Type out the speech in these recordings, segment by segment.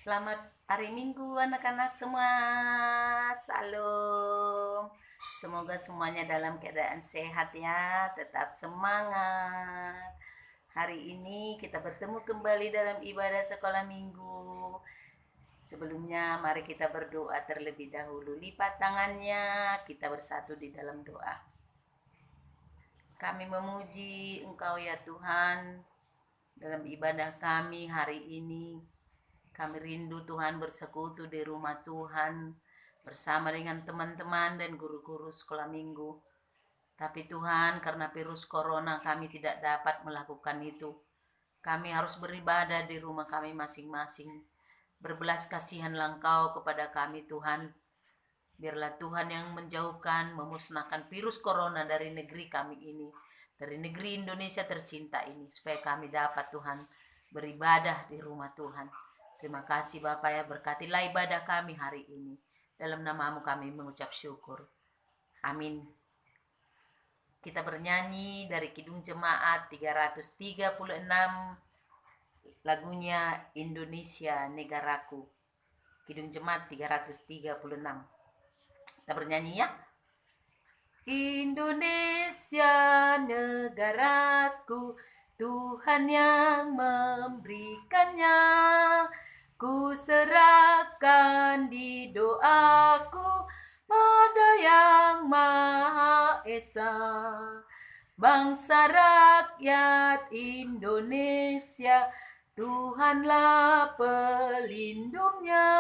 Selamat hari Minggu anak-anak semua. Salam. Semoga semuanya dalam keadaan sehat ya. Tetap semangat. Hari ini kita bertemu kembali dalam ibadah sekolah minggu. Sebelumnya mari kita berdoa terlebih dahulu. Lipat tangannya, kita bersatu di dalam doa. Kami memuji Engkau ya Tuhan dalam ibadah kami hari ini. Kami rindu Tuhan bersekutu di rumah Tuhan bersama dengan teman-teman dan guru-guru sekolah minggu. Tapi Tuhan, karena virus corona kami tidak dapat melakukan itu. Kami harus beribadah di rumah kami masing-masing. Berbelas kasihanlah Engkau kepada kami Tuhan. Biarlah Tuhan yang menjauhkan, memusnahkan virus corona dari negeri kami ini. Dari negeri Indonesia tercinta ini. Supaya kami dapat Tuhan beribadah di rumah Tuhan. Terima kasih Bapak ya, berkatilah ibadah kami hari ini. Dalam namamu kami mengucap syukur. Amin. Kita bernyanyi dari Kidung Jemaat 336, lagunya Indonesia Negaraku. Kidung Jemaat 336. Kita bernyanyi ya. Indonesia negaraku, Tuhan yang memberikannya. Ku serahkan di doaku pada Yang Maha Esa. Bangsa rakyat Indonesia, Tuhanlah pelindungnya.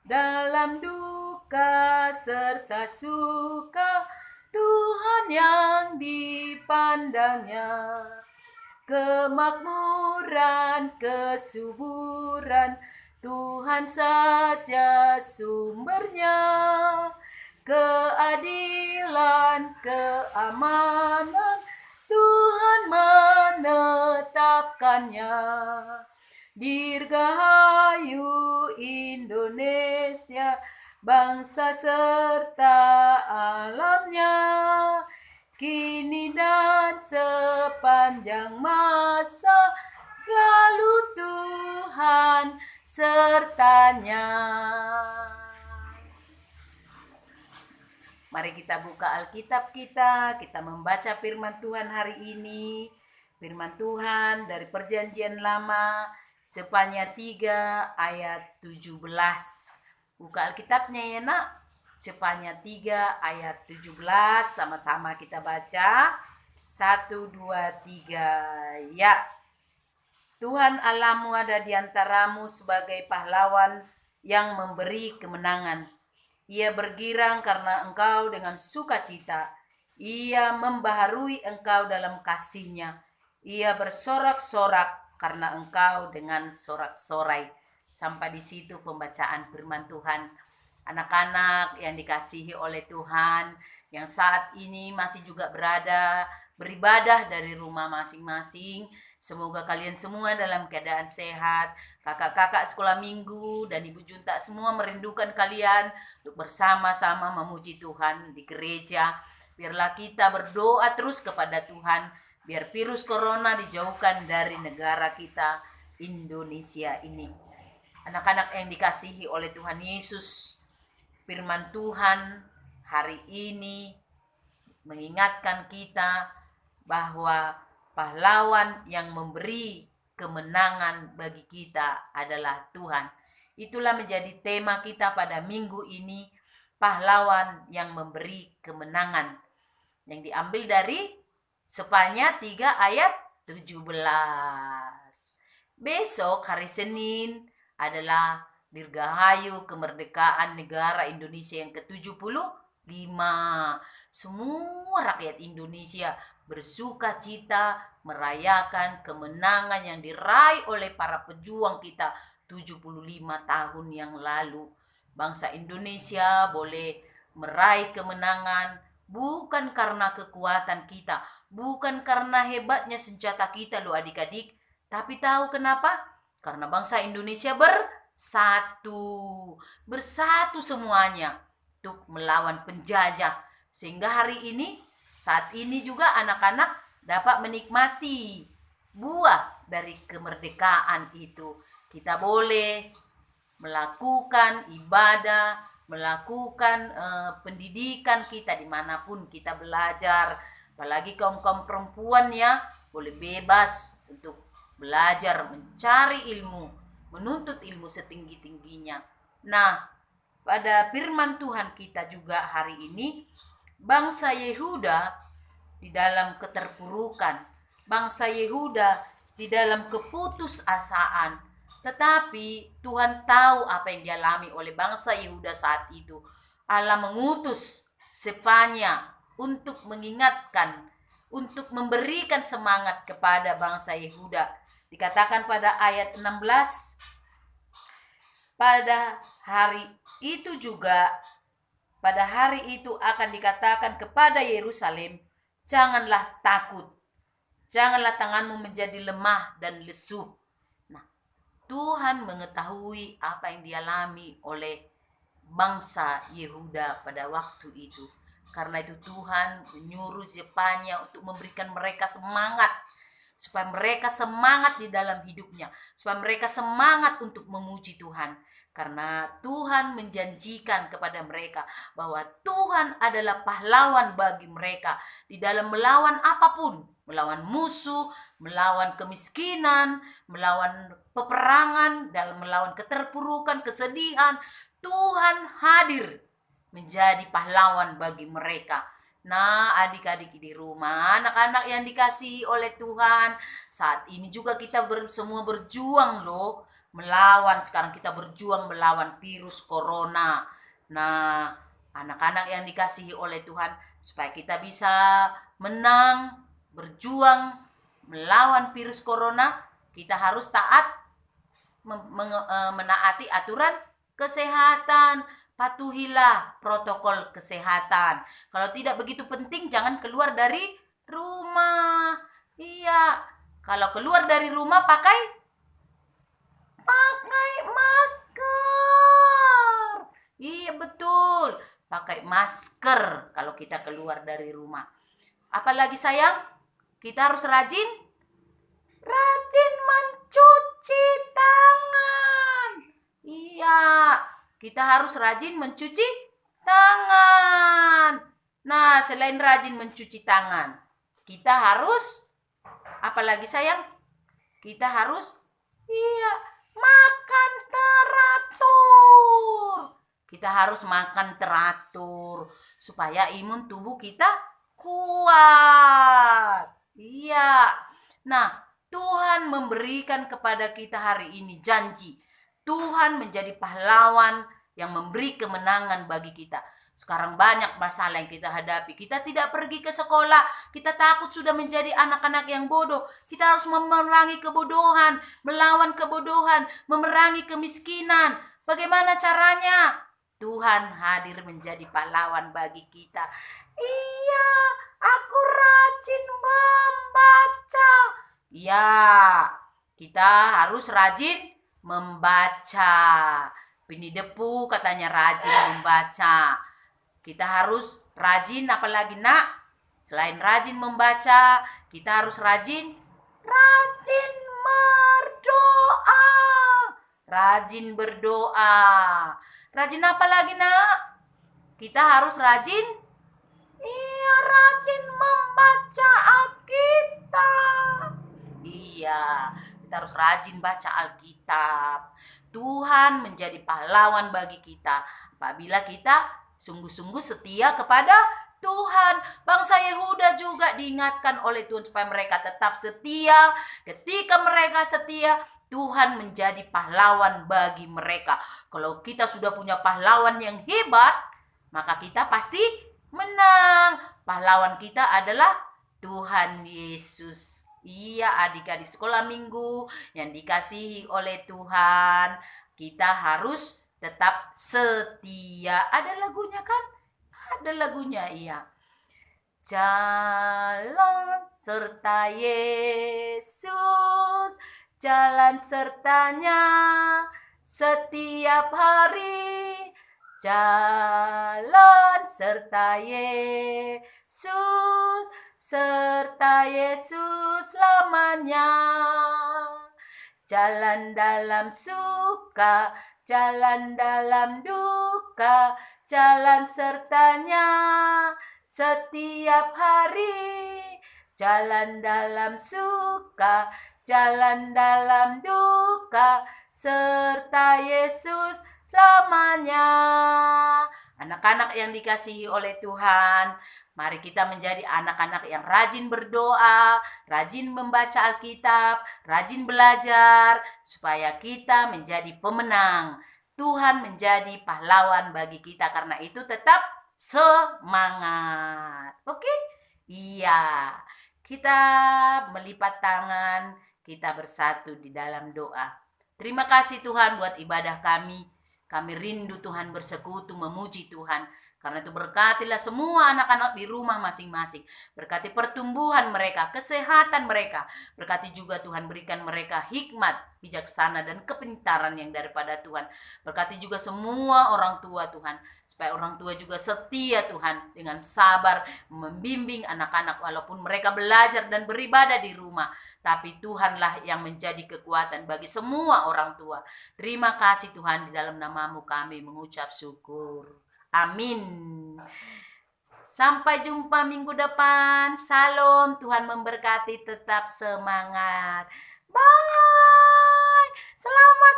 Dalam duka serta suka, Tuhan yang dipandangnya. Kemakmuran, kesuburan, Tuhan saja sumbernya. Keadilan, keamanan, Tuhan menetapkannya. Dirgahayu Indonesia, bangsa serta alamnya. Kini dan sepanjang masa, selalu Tuhan sertanya. Mari kita buka Alkitab kita membaca firman Tuhan hari ini. Firman Tuhan dari Perjanjian Lama, Sephania 3 ayat 17. Buka Alkitabnya ya nak. Sephania 3 ayat 17, sama-sama kita baca. 1, 2, 3, ya. Tuhan Allahmu ada di antaramu sebagai pahlawan yang memberi kemenangan. Ia bergirang karena engkau dengan sukacita. Ia membaharui engkau dalam kasih-Nya. Ia bersorak-sorak karena engkau dengan sorak-sorai. Sampai di situ pembacaan firman Tuhan. Anak-anak yang dikasihi oleh Tuhan, yang saat ini masih juga beribadah dari rumah masing-masing. Semoga kalian semua dalam keadaan sehat. Kakak-kakak sekolah minggu dan Ibu Junta semua merindukan kalian untuk bersama-sama memuji Tuhan di gereja. Biarlah kita berdoa terus kepada Tuhan, biar virus corona dijauhkan dari negara kita Indonesia ini. Anak-anak yang dikasihi oleh Tuhan Yesus, firman Tuhan hari ini mengingatkan kita bahwa pahlawan yang memberi kemenangan bagi kita adalah Tuhan. Itulah menjadi tema kita pada minggu ini, pahlawan yang memberi kemenangan, yang diambil dari Sephania 3 ayat 17. Besok hari Senin adalah Dirgahayu kemerdekaan negara Indonesia yang ke-75. Semua rakyat Indonesia bersuka cita merayakan kemenangan yang diraih oleh para pejuang kita 75 tahun yang lalu. Bangsa Indonesia boleh meraih kemenangan bukan karena kekuatan kita, bukan karena hebatnya senjata kita loh adik-adik, tapi tahu kenapa? Karena bangsa Indonesia bersatu semuanya untuk melawan penjajah. Sehingga hari ini, saat ini juga anak-anak dapat menikmati buah dari kemerdekaan itu. Kita boleh melakukan ibadah, melakukan pendidikan kita dimanapun kita belajar. Apalagi kaum-kaum perempuan ya, boleh bebas untuk belajar, mencari ilmu, menuntut ilmu setinggi-tingginya. Nah, pada firman Tuhan kita juga hari ini, bangsa Yehuda di dalam keterpurukan, bangsa Yehuda di dalam keputusasaan. Tetapi Tuhan tahu apa yang dialami oleh bangsa Yehuda saat itu. Allah mengutus Sefanya untuk mengingatkan, untuk memberikan semangat kepada bangsa Yehuda. Dikatakan pada ayat 16, pada hari itu juga, pada hari itu akan dikatakan kepada Yerusalem, janganlah takut, janganlah tanganmu menjadi lemah dan lesu. Nah, Tuhan mengetahui apa yang dialami oleh bangsa Yehuda pada waktu itu. Karena itu Tuhan menyuruh Zefanya untuk memberikan mereka semangat, supaya mereka semangat di dalam hidupnya, supaya mereka semangat untuk memuji Tuhan. Karena Tuhan menjanjikan kepada mereka bahwa Tuhan adalah pahlawan bagi mereka di dalam melawan apapun, melawan musuh, melawan kemiskinan, melawan peperangan, dalam melawan keterpurukan, kesedihan. Tuhan hadir menjadi pahlawan bagi mereka. Nah, adik-adik di rumah, anak-anak yang dikasihi oleh Tuhan, saat ini juga kita semua berjuang loh, melawan, sekarang kita berjuang melawan virus corona. Nah, anak-anak yang dikasihi oleh Tuhan, supaya kita bisa menang, berjuang melawan virus corona, kita harus taat, menaati aturan kesehatan. Patuhilah protokol kesehatan. Kalau tidak begitu penting, jangan keluar dari rumah. Iya, kalau keluar dari rumah pakai masker. Iya betul, pakai masker kalau kita keluar dari rumah. Apalagi sayang, kita harus rajin mencuci tangan. Iya, kita harus rajin mencuci tangan. Nah, selain rajin mencuci tangan, kita harus, apalagi sayang, kita harus makan teratur. Kita harus makan teratur supaya imun tubuh kita kuat. Iya. Nah, Tuhan memberikan kepada kita hari ini janji. Tuhan menjadi pahlawan yang memberi kemenangan bagi kita. Sekarang banyak masalah yang kita hadapi. Kita tidak pergi ke sekolah. Kita takut sudah menjadi anak-anak yang bodoh. Kita harus memerangi kebodohan, melawan kebodohan, memerangi kemiskinan. Bagaimana caranya? Tuhan hadir menjadi pahlawan bagi kita. Iya, aku rajin membaca. Iya, kita harus rajin membaca. Winnie the Pooh katanya rajin membaca. Kita harus rajin, apalagi nak? Selain rajin membaca, kita harus rajin berdoa. Rajin berdoa. Rajin apa lagi nak? Kita harus rajin membaca Alkitab. Iya, kita harus rajin baca Alkitab. Tuhan menjadi pahlawan bagi kita apabila kita sungguh-sungguh setia kepada Tuhan. Bangsa Yehuda juga diingatkan oleh Tuhan supaya mereka tetap setia. Ketika mereka setia, Tuhan menjadi pahlawan bagi mereka. Kalau kita sudah punya pahlawan yang hebat, maka kita pasti menang. Pahlawan kita adalah Tuhan Yesus. Iya, adik-adik sekolah minggu yang dikasihi oleh Tuhan, kita harus tetap setia. Ada lagunya kan? Ada lagunya, iya. Jalan serta Yesus, jalan sertanya setiap hari. Jalan serta Yesus, serta Yesus lamanya. jalan dalam suka, jalan dalam duka, jalan sertanya setiap hari. Jalan dalam suka, jalan dalam duka, serta Yesus selamanya. Anak-anak yang dikasihi oleh Tuhan, mari kita menjadi anak-anak yang rajin berdoa, rajin membaca Alkitab, rajin belajar, supaya kita menjadi pemenang. Tuhan menjadi pahlawan bagi kita, karena itu tetap semangat. Oke? Iya. Kita melipat tangan, kita bersatu di dalam doa. Terima kasih Tuhan buat ibadah kami. Kami rindu Tuhan bersekutu, memuji Tuhan. Karena itu berkatilah semua anak-anak di rumah masing-masing. Berkati pertumbuhan mereka, kesehatan mereka. Berkati juga Tuhan berikan mereka hikmat, bijaksana, dan kepintaran yang daripada Tuhan. Berkati juga semua orang tua Tuhan. Supaya orang tua juga setia Tuhan, dengan sabar membimbing anak-anak walaupun mereka belajar dan beribadah di rumah. Tapi Tuhanlah yang menjadi kekuatan bagi semua orang tua. Terima kasih Tuhan, di dalam namamu kami mengucap syukur. Amin. Sampai jumpa minggu depan. Salam, Tuhan memberkati, tetap semangat. Bye. Selamat